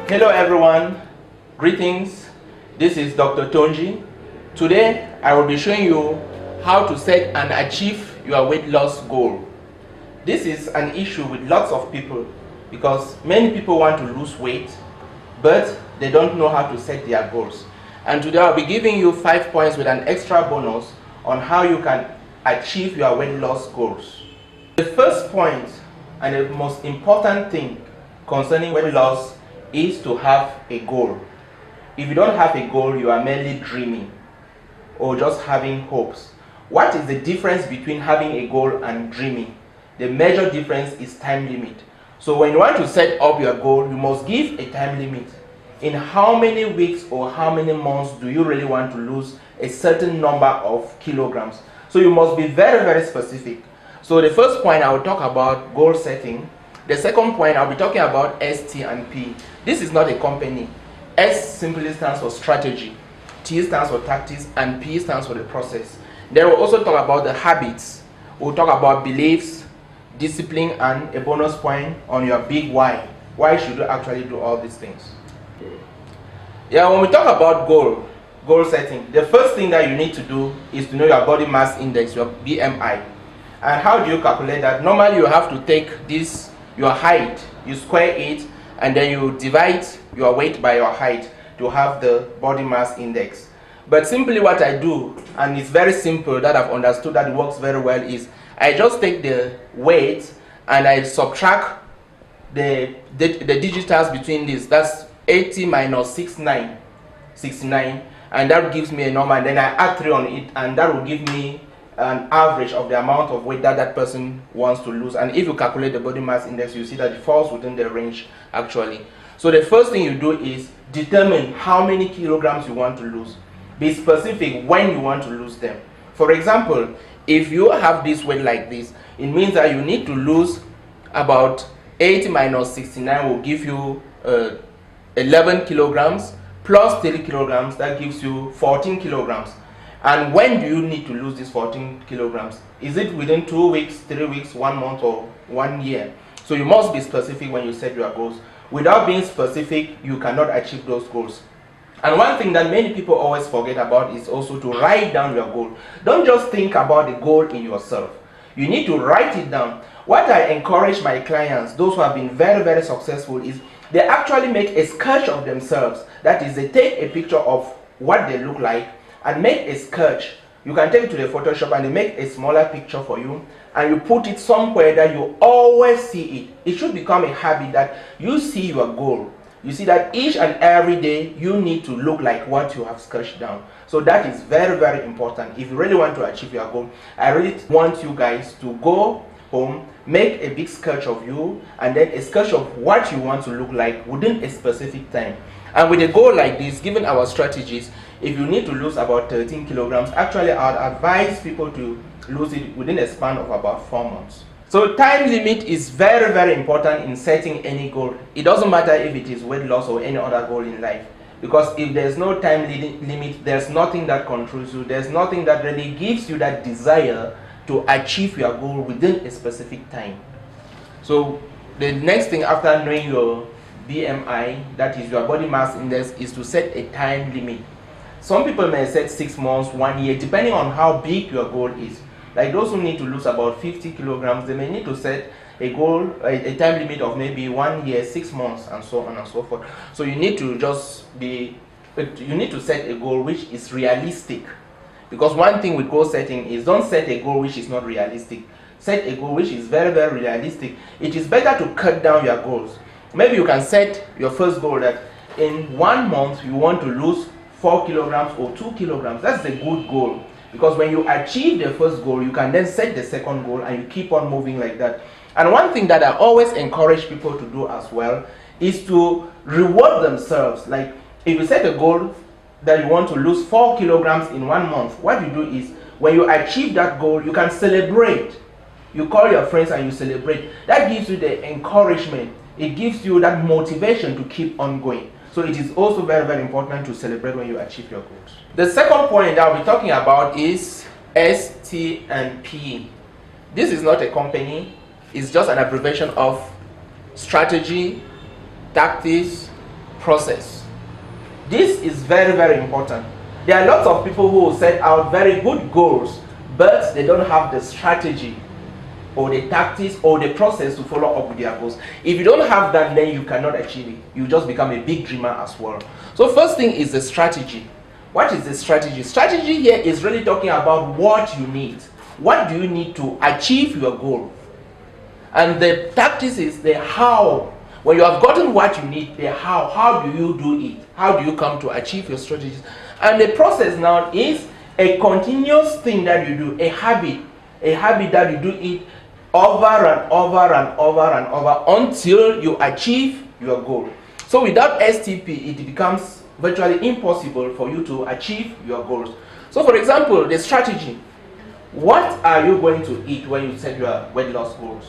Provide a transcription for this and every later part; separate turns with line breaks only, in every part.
Hello everyone, greetings. This is Dr. Tonji. Today I will be showing you how to set and achieve your weight loss goal. This is an issue with lots of people because many people want to lose weight but they don't know how to set their goals. And today I'll be giving you 5 points with an extra bonus on how you can achieve your weight loss goals. The first point and the most important thing concerning weight loss is to have a goal. If you don't have a goal, you are merely dreaming or just having hopes. What is the difference between having a goal and dreaming? The major difference is time limit. So when you want to set up your goal, you must give a time limit. In how many weeks or how many months do you really want to lose a certain number of kilograms? So you must be very, very specific. So the first point I will talk about goal setting. The second point I'll be talking about ST and P. This is not a company. S simply stands for strategy, T stands for tactics, and P stands for the process. Then we'll also talk about the habits. We'll talk about beliefs, discipline, and a bonus point on your big why. Why should you actually do all these things? Yeah, when we talk about goal setting, the first thing that you need to do is to know your body mass index, your BMI. And how do you calculate that? Normally you have to take this, your height, you square it, and then you divide your weight by your height to have the body mass index. But simply what I do, and it's very simple that I've understood that it works very well, is I just take the weight and I subtract the digitals between this. That's 80 minus 69, and that gives me a number, and then I add 3 on it, and that will give me an average of the amount of weight that that person wants to lose. And if you calculate the body mass index, you see that it falls within the range actually. So the first thing you do is determine how many kilograms you want to lose. Be specific when you want to lose them. For example, if you have this weight like this, it means that you need to lose about 80 minus 69 will give you 11 kilograms plus 3 kilograms, that gives you 14 kilograms. And when do you need to lose these 14 kilograms? Is it within 2 weeks, 3 weeks, 1 month, or 1 year? So you must be specific when you set your goals. Without being specific, you cannot achieve those goals. And one thing that many people always forget about is also to write down your goal. Don't just think about the goal in yourself. You need to write it down. What I encourage my clients, those who have been very, very successful, is they actually make a sketch of themselves. That is, they take a picture of what they look like and make a sketch. You can take it to the Photoshop and they make a smaller picture for you, and you put it somewhere that you always see it. It should become a habit that you see your goal. You see that each and every day you need to look like what you have sketched down. So that is very, very important. If you really want to achieve your goal, I really want you guys to go home, make a big sketch of you, and then a sketch of what you want to look like within a specific time. And with a goal like this, given our strategies, if you need to lose about 13 kilograms, actually I'd advise people to lose it within a span of about 4 months. So time limit is very, very important in setting any goal. It doesn't matter if it is weight loss or any other goal in life, because if there's no time limit, there's nothing that controls you. There's nothing that really gives you that desire to achieve your goal within a specific time. So the next thing after knowing your BMI, that is your body mass index, is to set a time limit. Some people may set 6 months, 1 year, depending on how big your goal is. Like those who need to lose about 50 kilograms, they may need to set a goal, a time limit of maybe 1 year, 6 months, and so on and so forth. So you need to set a goal which is realistic. Because one thing with goal setting is, don't set a goal which is not realistic. Set a goal which is very, very realistic. It is better to cut down your goals. Maybe you can set your first goal that in 1 month you want to lose 4 kilograms or 2 kilograms. That's a good goal, because when you achieve the first goal, you can then set the second goal and you keep on moving like that. And one thing that I always encourage people to do as well is to reward themselves. Like if you set a goal that you want to lose 4 kilograms in 1 month, what you do is when you achieve that goal, you can celebrate. You call your friends and you celebrate. That gives you the encouragement. It gives you that motivation to keep on going. So it is also very, very important to celebrate when you achieve your goals. The second point that we're talking about is S, T, and P. This is not a company. It's just an abbreviation of strategy, tactics, process. This is very, very important. There are lots of people who will set out very good goals, but they don't have the strategy or the tactics or the process to follow up with their goals. If you don't have that, then you cannot achieve it. You just become a big dreamer as well. So first thing is the strategy. What is the strategy? Strategy here is really talking about what you need. What do you need to achieve your goal? And the tactics is the how. When you have gotten what you need, the how do you do it? How do you come to achieve your strategies? And the process now is a continuous thing that you do, a habit that you do it over and over and over and over until you achieve your goal. So without STP, it becomes virtually impossible for you to achieve your goals. So for example, the strategy. What are you going to eat when you set your weight loss goals?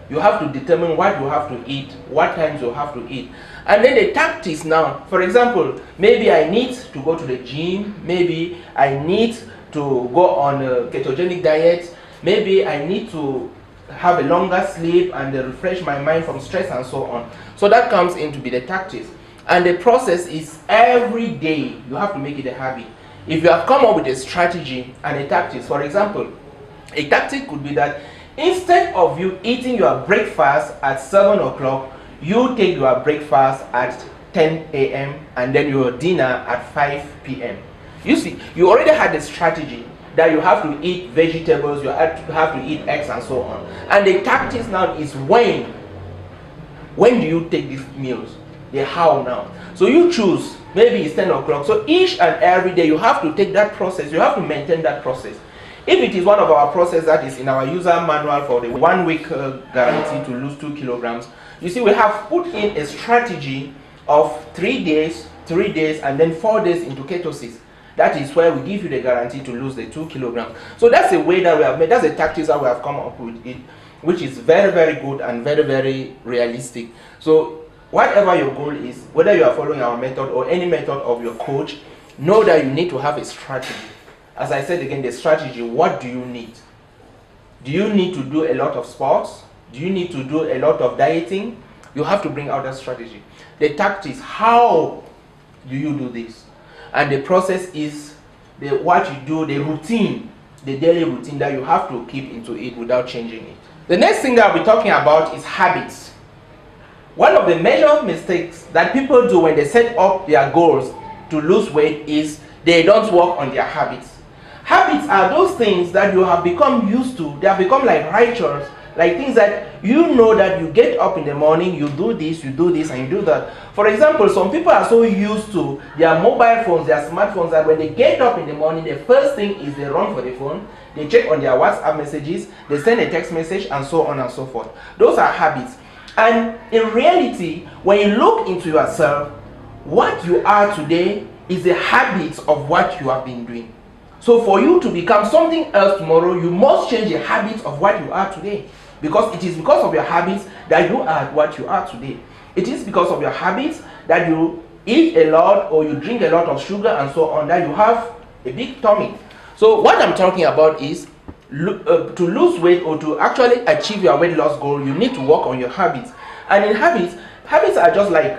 You have to determine what you have to eat, what times you have to eat. And then the tactics now. For example, maybe I need to go to the gym. Maybe I need to go on a ketogenic diet. Maybe I need to have a longer sleep and refresh my mind from stress and so on. So that comes in to be the tactics. And the process is every day. You have to make it a habit. If you have come up with a strategy and a tactics, for example, a tactic could be that instead of you eating your breakfast at 7 o'clock, you take your breakfast at 10 a.m. and then your dinner at 5 p.m. You see, you already had the strategy that you have to eat vegetables, you have to eat eggs and so on. And the tactics now is when do you take these meals? The how now. So you choose, maybe it's 10 o'clock. So each and every day you have to take that process, you have to maintain that process. If it is one of our processes that is in our user manual for the 1 week guarantee to lose 2 kilograms, you see we have put in a strategy of 3 days, and then 4 days into ketosis. That is where we give you the guarantee to lose the 2 kilograms. So that's a way that we have made, that's a tactics that we have come up with it, which is very, very good and very, very realistic. So whatever your goal is, whether you are following our method or any method of your coach, know that you need to have a strategy. As I said again, the strategy, what do you need? Do you need to do a lot of sports? Do you need to do a lot of dieting? You have to bring out that strategy. The tactics, how do you do this? And the process is what you do, the routine, the daily routine that you have to keep into it without changing it. The next thing that I'll be talking about is habits. One of the major mistakes that people do when they set up their goals to lose weight is they don't work on their habits. Habits are those things that you have become used to. They have become like rituals, like things that you know that you get up in the morning, you do this, and you do that. For example, some people are so used to their mobile phones, their smartphones, that when they get up in the morning, the first thing is they run for the phone, they check on their WhatsApp messages, they send a text message, and so on and so forth. Those are habits. And in reality, when you look into yourself, what you are today is a habit of what you have been doing. So for you to become something else tomorrow, you must change the habits of what you are today. Because it is because of your habits that you are what you are today. It is because of your habits that you eat a lot or you drink a lot of sugar and so on that you have a big tummy. So what I'm talking about is to lose weight or to actually achieve your weight loss goal, you need to work on your habits. And in habits are just like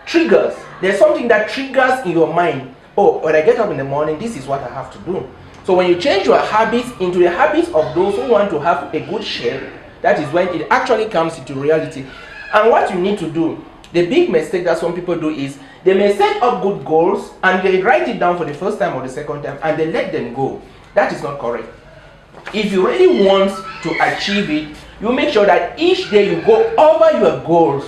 triggers. There's something that triggers in your mind. Oh, when I get up in the morning, this is what I have to do. So when you change your habits into the habits of those who want to have a good shape, that is when it actually comes into reality. And what you need to do, the big mistake that some people do is they may set up good goals and they write it down for the first time or the second time and they let them go. That is not correct. If you really want to achieve it, you make sure that each day you go over your goals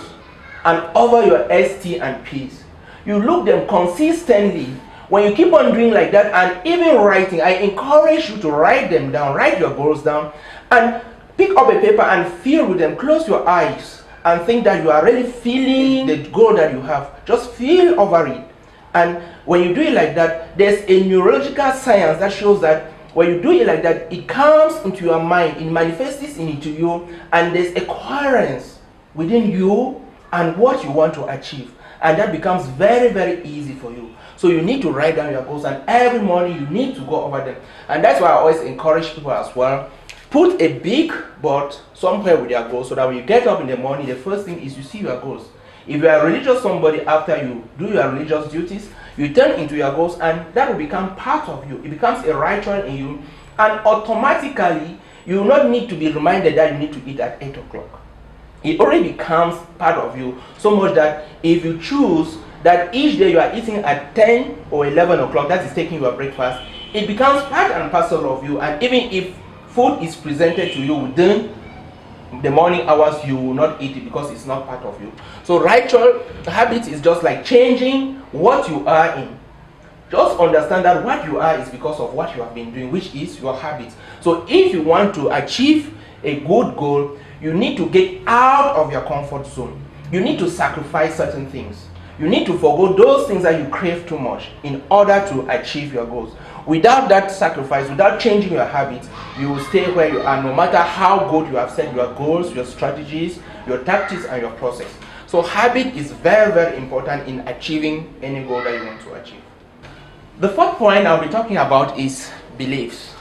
and over your ST and Ps. You look them consistently. When you keep on doing like that and even writing, I encourage you to write them down, write your goals down and pick up a paper and feel with them. Close your eyes and think that you are really feeling the goal that you have. Just feel over it. And when you do it like that, there's a neurological science that shows that when you do it like that, it comes into your mind, it manifests into you, and there's a coherence within you and what you want to achieve. And that becomes very, very easy for you. So you need to write down your goals, and every morning you need to go over them. And that's why I always encourage people as well. Put a big board somewhere with your goals so that when you get up in the morning, the first thing is you see your goals. If you are a religious somebody, after you do your religious duties, you turn into your goals, and that will become part of you. It becomes a ritual in you, and automatically you will not need to be reminded that you need to eat at 8 o'clock. It already becomes part of you, so much that if you choose that each day you are eating at 10 or 11 o'clock, that is taking your breakfast, it becomes part and parcel of you. And even if food is presented to you within the morning hours, you will not eat it because it's not part of you. So ritual habits is just like changing what you are in. Just understand that what you are is because of what you have been doing, which is your habits. So if you want to achieve a good goal, you need to get out of your comfort zone. You need to sacrifice certain things. You need to forgo those things that you crave too much in order to achieve your goals. Without that sacrifice, without changing your habits, you will stay where you are, no matter how good you have set your goals, your strategies, your tactics, and your process. So habit is very, very important in achieving any goal that you want to achieve. The fourth point I'll be talking about is beliefs.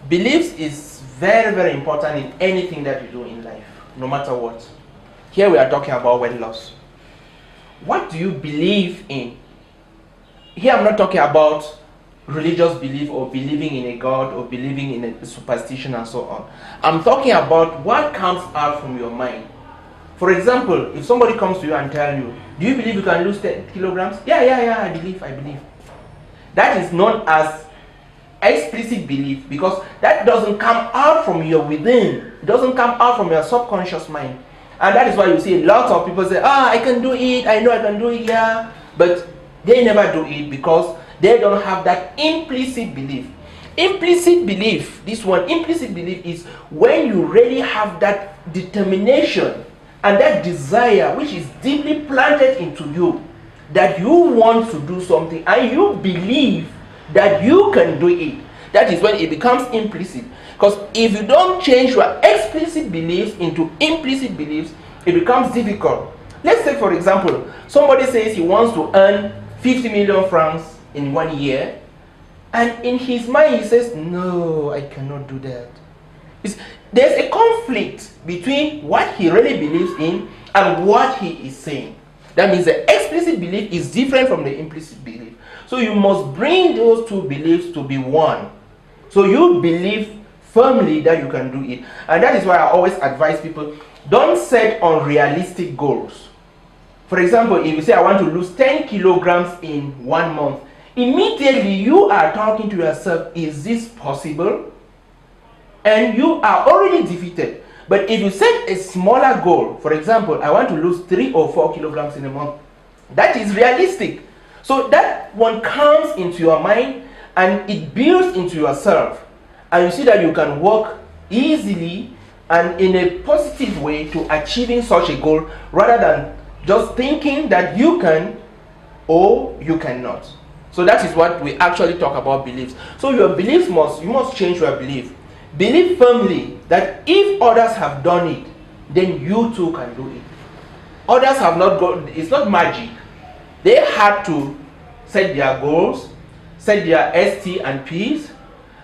Beliefs is very, very important in anything that you do in life, no matter what. Here we are talking about weight loss. What do you believe in? Here I'm not talking about religious belief or believing in a God or believing in a superstition and so on. I'm talking about what comes out from your mind. For example, if somebody comes to you and tells you, do you believe you can lose 10 kilograms? Yeah, I believe. That is known as explicit belief, because that doesn't come out from your within. It doesn't come out from your subconscious mind. And that is why you see a lot of people say, I can do it, I know I can do it, yeah. But they never do it because they don't have that implicit belief. Implicit belief is when you really have that determination and that desire which is deeply planted into you, that you want to do something and you believe that you can do it. That is when it becomes implicit. Because if you don't change your explicit beliefs into implicit beliefs, it becomes difficult. Let's say, for example, somebody says he wants to earn 50 million francs in 1 year, and in his mind he says, no, I cannot do that. There's a conflict between what he really believes in and what he is saying. That means the explicit belief is different from the implicit belief. So you must bring those two beliefs to be one. So you believe firmly that you can do it. And that is why I always advise people, don't set unrealistic goals. For example, if you say I want to lose 10 kilograms in 1 month, immediately you are talking to yourself, is this possible? And you are already defeated. But if you set a smaller goal, for example, I want to lose 3 or 4 kilograms in a month, that is realistic. So that one comes into your mind and it builds into yourself. And you see that you can work easily and in a positive way to achieving such a goal, rather than just thinking that you can or you cannot. So that is what we actually talk about beliefs. So your beliefs you must change your belief. Believe firmly that if others have done it, then you too can do it. Others have not gone, it's not magic. They had to set their goals, set their ST and Ps,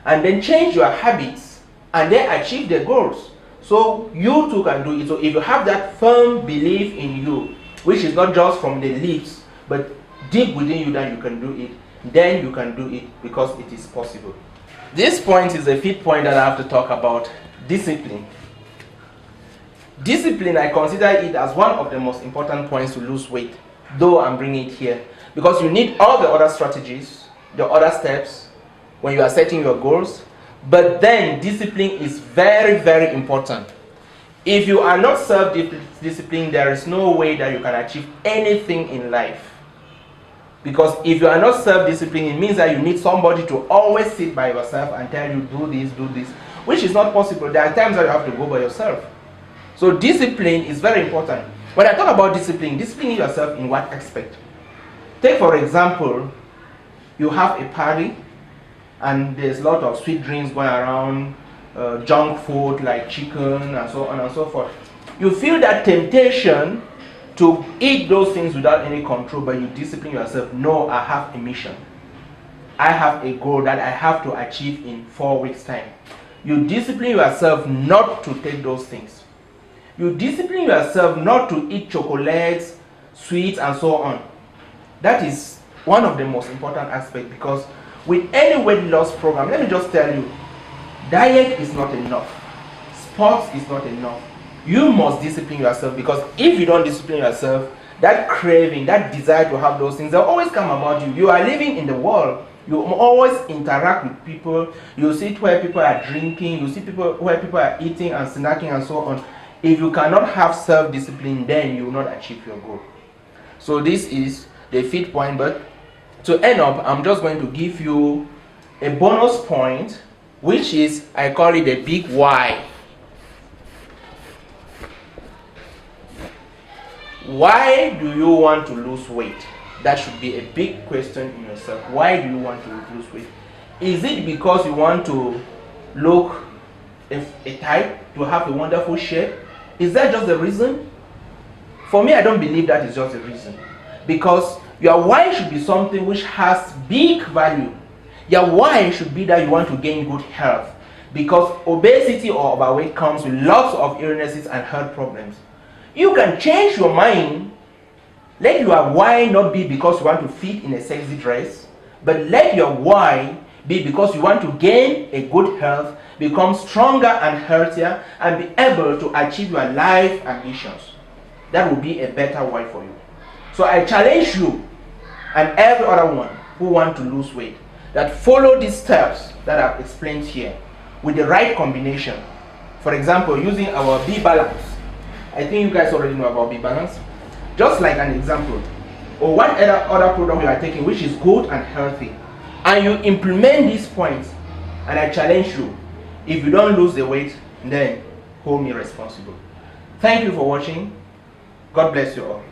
and then change your habits, and they achieve their goals. So you too can do it. So if you have that firm belief in you, which is not just from the lips, but deep within you that you can do it, then you can do it because it is possible. This point is the fifth point that I have to talk about: discipline. Discipline, I consider it as one of the most important points to lose weight, though I'm bringing it here, because you need all the other strategies, the other steps when you are setting your goals, but then discipline is very, very important. If you are not self-disciplined, there is no way that you can achieve anything in life. Because if you are not self-disciplined, it means that you need somebody to always sit by yourself and tell you, do this, which is not possible. There are times that you have to go by yourself. So discipline is very important. When I talk about discipline yourself in what aspect? Take, for example, you have a party and there's a lot of sweet drinks going around, junk food like chicken and so on and so forth. You feel that temptation to eat those things without any control, but you discipline yourself. No, I have a mission. I have a goal that I have to achieve in 4 weeks' time. You discipline yourself not to take those things. You discipline yourself not to eat chocolates, sweets, and so on. That is one of the most important aspects, because with any weight loss program, let me just tell you, diet is not enough. Sports is not enough. You must discipline yourself, because if you don't discipline yourself, that craving, that desire to have those things, they'll always come about you. You are living in the world. You always interact with people. You see where people are drinking. You see people where people are eating and snacking and so on. If you cannot have self-discipline, then you will not achieve your goal. So this is the 5th point. But to end up, I'm just going to give you a bonus point, which is, I call it the big why. Why do you want to lose weight? That should be a big question in yourself. Why do you want to lose weight? Is it because you want to look a type, to have a wonderful shape? Is that just the reason? For me, I don't believe that is just the reason. Because your why should be something which has big value. Your why should be that you want to gain good health. Because obesity or overweight comes with lots of illnesses and health problems. You can change your mind. Let your why not be because you want to fit in a sexy dress, but let your why be because you want to gain a good health, become stronger and healthier, and be able to achieve your life ambitions. That will be a better why for you. So I challenge you and every other one who want to lose weight that follow these steps that I've explained here with the right combination. For example, using our B-Balance. I think you guys already know about B-Balance. Just like an example, or what other product you are taking which is good and healthy, and you implement these points, and I challenge you, if you don't lose the weight, then hold me responsible. Thank you for watching. God bless you all.